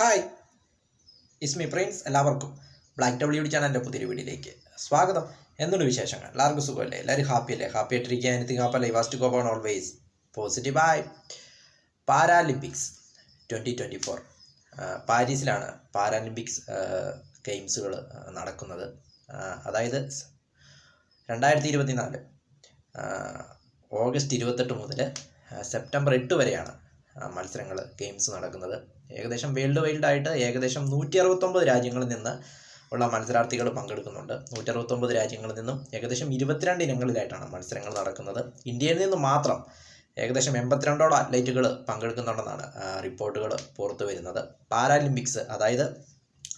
Hi, Ismi Prince. എല്ലാവർക്കും black W ചാനലിൻ്റെ പുതിയൊരു വീഡിയോയിലേക്ക് സ്വാഗതം. എന്തുണ്ട് വിശേഷങ്ങൾ? എല്ലാവർക്കും സുഖമല്ലേ? എല്ലാവരും ഹാപ്പി അല്ലേ? ഹാപ്പി ആയിട്ടിരിക്കുക. Anything happy was to go on always positive ആയി. പാരാലിമ്പിക്സ് 2024 പാരീസിലാണ് പാരാലിമ്പിക്സ് ഗെയിംസുകൾ നടക്കുന്നത്. അതായത് 2024 ഓഗസ്റ്റ് 28 മുതൽ സെപ്റ്റംബർ 8 വരെയാണ് മത്സരങ്ങൾ ഗെയിംസ് നടക്കുന്നത്. ഏകദേശം വേൾഡ് വൈഡായിട്ട് ഏകദേശം 169 രാജ്യങ്ങളിൽ നിന്ന് ഉള്ള മത്സരാർത്ഥികൾ പങ്കെടുക്കുന്നുണ്ട്. 169 രാജ്യങ്ങളിൽ നിന്നും ഏകദേശം 22 ഇനങ്ങളിലായിട്ടാണ് മത്സരങ്ങൾ നടക്കുന്നത്. ഇന്ത്യയിൽ നിന്ന് മാത്രം ഏകദേശം 82ഓളം അത്ലറ്റുകൾ പങ്കെടുക്കുന്നുണ്ടെന്നാണ് റിപ്പോർട്ടുകൾ പുറത്തു വരുന്നത്. പാരാലിമ്പിക്സ്, അതായത്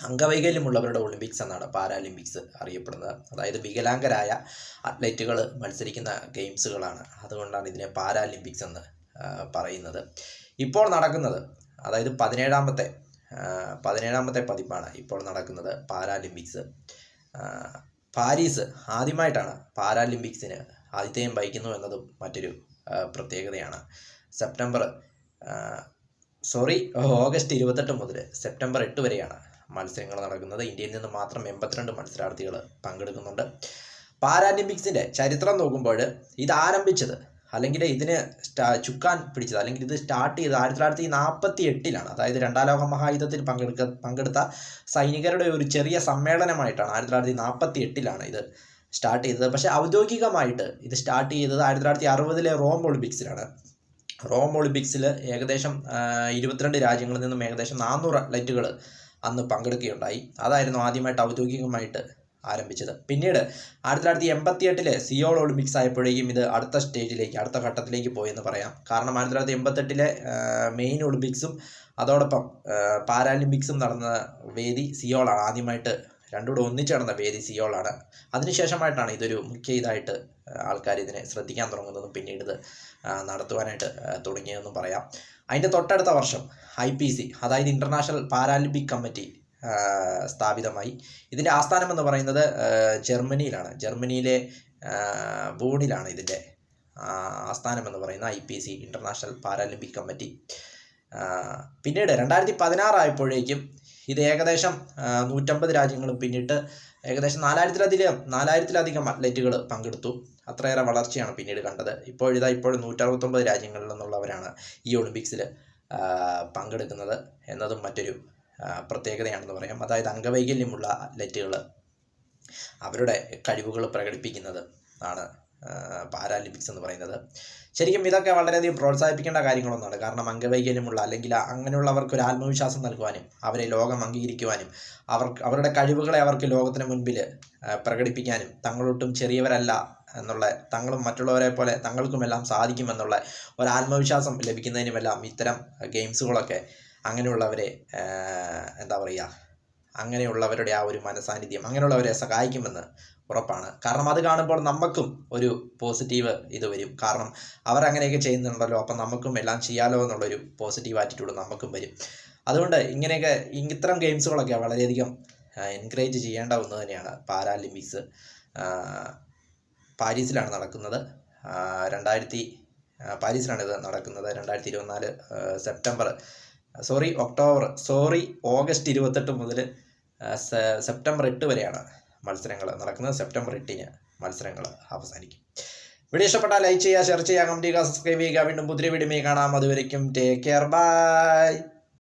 അംഗവൈകല്യമുള്ളവരുടെ ഒളിമ്പിക്സ് എന്നാണ് പാരാലിമ്പിക്സ് അറിയപ്പെടുന്നത്. അതായത് വികലാംഗരായ അത്ലറ്റുകൾ മത്സരിക്കുന്ന ഗെയിംസുകളാണ്. അതുകൊണ്ടാണ് ഇതിനെ പാരാലിമ്പിക്സ് എന്ന് പറയുന്നത്. ഇപ്പോൾ നടക്കുന്നത്, അതായത് 17ാമത്തെ പതിപ്പാണ് ഇപ്പോൾ നടക്കുന്നത് പാരാലിമ്പിക്സ്. പാരീസ് ആദ്യമായിട്ടാണ് പാരാലിമ്പിക്സിന് ആതിഥേയം വഹിക്കുന്നു എന്നതും മറ്റൊരു പ്രത്യേകതയാണ്. ഓഗസ്റ്റ് 28 മുതൽ സെപ്റ്റംബർ 8 വരെയാണ് മത്സരങ്ങൾ നടക്കുന്നത്. ഇന്ത്യയിൽ നിന്ന് മാത്രം 82 മത്സരാർത്ഥികൾ പങ്കെടുക്കുന്നുണ്ട്. പാരാലിമ്പിക്സിൻ്റെ ചരിത്രം നോക്കുമ്പോൾ ഇത് ആരംഭിച്ചത്, അല്ലെങ്കിൽ ഇതിന് ചുക്കാൻ പിടിച്ചത്, അല്ലെങ്കിൽ ഇത് സ്റ്റാർട്ട് ചെയ്തത് 1948ലാണ്. അതായത് രണ്ടാം ലോക മഹായുദ്ധത്തിൽ പങ്കെടുത്ത സൈനികരുടെ ഒരു ചെറിയ സമ്മേളനമായിട്ടാണ് 1948ലാണ് ഇത് സ്റ്റാർട്ട് ചെയ്തത്. പക്ഷേ ഔദ്യോഗികമായിട്ട് ഇത് സ്റ്റാർട്ട് ചെയ്തത് 1960 റോം ഒളിമ്പിക്സിലാണ്. റോം ഒളിമ്പിക്സിൽ ഏകദേശം 22 രാജ്യങ്ങളിൽ നിന്നും ഏകദേശം 400 അത്ലറ്റുകൾ അന്ന് പങ്കെടുക്കുകയുണ്ടായി. അതായിരുന്നു ആദ്യമായിട്ട് ഔദ്യോഗികമായിട്ട് ആരംഭിച്ചത്. പിന്നീട് 1988 സിയോൾ ഒളിമ്പിക്സ് ആയപ്പോഴേക്കും ഇത് അടുത്ത ഘട്ടത്തിലേക്ക് പോയെന്ന് പറയാം. കാരണം 1988 മെയിൻ ഒളിമ്പിക്സും അതോടൊപ്പം പാരാലിമ്പിക്സും നടന്ന വേദി സിയോളാണ്. ആദ്യമായിട്ട് രണ്ടുകൂടെ ഒന്നിച്ച് നടന്ന വേദി സിയോളാണ്. അതിനുശേഷമായിട്ടാണ് ഇതൊരു മുഖ്യ ഇതായിട്ട് ആൾക്കാർ ഇതിനെ ശ്രദ്ധിക്കാൻ തുടങ്ങുന്നതും പിന്നീട് ഇത് നടത്തുവാനായിട്ട് തുടങ്ങിയതെന്നും പറയാം. അതിൻ്റെ തൊട്ടടുത്ത വർഷം IPC, അതായത് ഇൻ്റർനാഷണൽ പാരാലിമ്പിക് കമ്മിറ്റി സ്ഥാപിതമായി. ഇതിൻ്റെ ആസ്ഥാനം എന്ന് പറയുന്നത് ജർമ്മനിയിലാണ്. ജർമ്മനിയിലെ ബോണിലാണ് ഇതിൻ്റെ ആസ്ഥാനം എന്ന് പറയുന്ന IPC, ഇൻ്റർനാഷണൽ പാരാലിമ്പിക് കമ്മിറ്റി. പിന്നീട് 2016 ആയപ്പോഴേക്കും ഇത് ഏകദേശം 150 രാജ്യങ്ങളും പിന്നിട്ട് ഏകദേശം 4000-ലധികം അത്ലറ്റുകൾ പങ്കെടുത്തു. അത്രയേറെ വളർച്ചയാണ് പിന്നീട് കണ്ടത്. ഇപ്പോൾ 169 രാജ്യങ്ങളിൽ നിന്നുള്ളവരാണ് ഈ ഒളിമ്പിക്സിൽ പങ്കെടുക്കുന്നത് എന്നതും മറ്റൊരു പ്രത്യേകതയാണെന്ന് പറയാം. അതായത് അംഗവൈകല്യമുള്ള അത്ലറ്റുകൾ അവരുടെ കഴിവുകൾ പ്രകടിപ്പിക്കുന്നത് ആണ് പാരാലിമ്പിക്സ് എന്ന് പറയുന്നത്. ശരിക്കും ഇതൊക്കെ വളരെയധികം പ്രോത്സാഹിപ്പിക്കേണ്ട കാര്യങ്ങളൊന്നാണ്. കാരണം അംഗവൈകല്യമുള്ള, അല്ലെങ്കിൽ അങ്ങനെയുള്ളവർക്ക് ഒരു ആത്മവിശ്വാസം നൽകുവാനും അവരെ ലോകം അംഗീകരിക്കുവാനും അവരുടെ കഴിവുകളെ അവർക്ക് ലോകത്തിന് മുൻപിൽ പ്രകടിപ്പിക്കാനും തങ്ങളൊട്ടും ചെറിയവരല്ല എന്നുള്ള, തങ്ങളും മറ്റുള്ളവരെ പോലെ തങ്ങൾക്കുമെല്ലാം സാധിക്കുമെന്നുള്ള ഒരു ആത്മവിശ്വാസം ലഭിക്കുന്നതിനുമെല്ലാം ഇത്തരം ഗെയിംസുകളൊക്കെ അങ്ങനെയുള്ളവരെ അങ്ങനെയുള്ളവരുടെ ആ ഒരു മനസാന്നിധ്യം അങ്ങനെയുള്ളവരെ സഹായിക്കുമെന്ന് ഉറപ്പാണ്. കാരണം അത് കാണുമ്പോൾ നമുക്കും ഒരു പോസിറ്റീവ് ഇത് വരും. കാരണം അവരങ്ങനെയൊക്കെ ചെയ്യുന്നുണ്ടല്ലോ, അപ്പം നമുക്കും എല്ലാം ചെയ്യാലോ എന്നുള്ളൊരു പോസിറ്റീവ് ആറ്റിറ്റ്യൂഡ് നമുക്കും വരും. അതുകൊണ്ട് ഇത്തരം ഗെയിംസുകളൊക്കെ വളരെയധികം എൻകറേജ് ചെയ്യേണ്ട ഒന്ന് തന്നെയാണ്. പാരാലിമ്പിക്സ് പാരീസിലാണ് നടക്കുന്നത്. പാരീസിലാണ് ഇത് നടക്കുന്നത്. 2024 ഓഗസ്റ്റ് 28 മുതൽ സെപ്റ്റംബർ 8 വരെയാണ് മത്സരങ്ങൾ നടക്കുന്നത്. സെപ്റ്റംബർ 8 മത്സരങ്ങൾ അവസാനിക്കും. വീഡിയോ ഇഷ്ടപ്പെട്ടാൽ ലൈക്ക് ചെയ്യുക, ഷെയർ ചെയ്യുക, കമൻറ്റ് ചെയ്യുക, സബ്സ്ക്രൈബ് ചെയ്യുക. വീണ്ടും പുതിയ വീഡിയോയിൽ കാണാം. അതുവരയ്ക്കും ടേക്ക് കെയർ, ബൈ.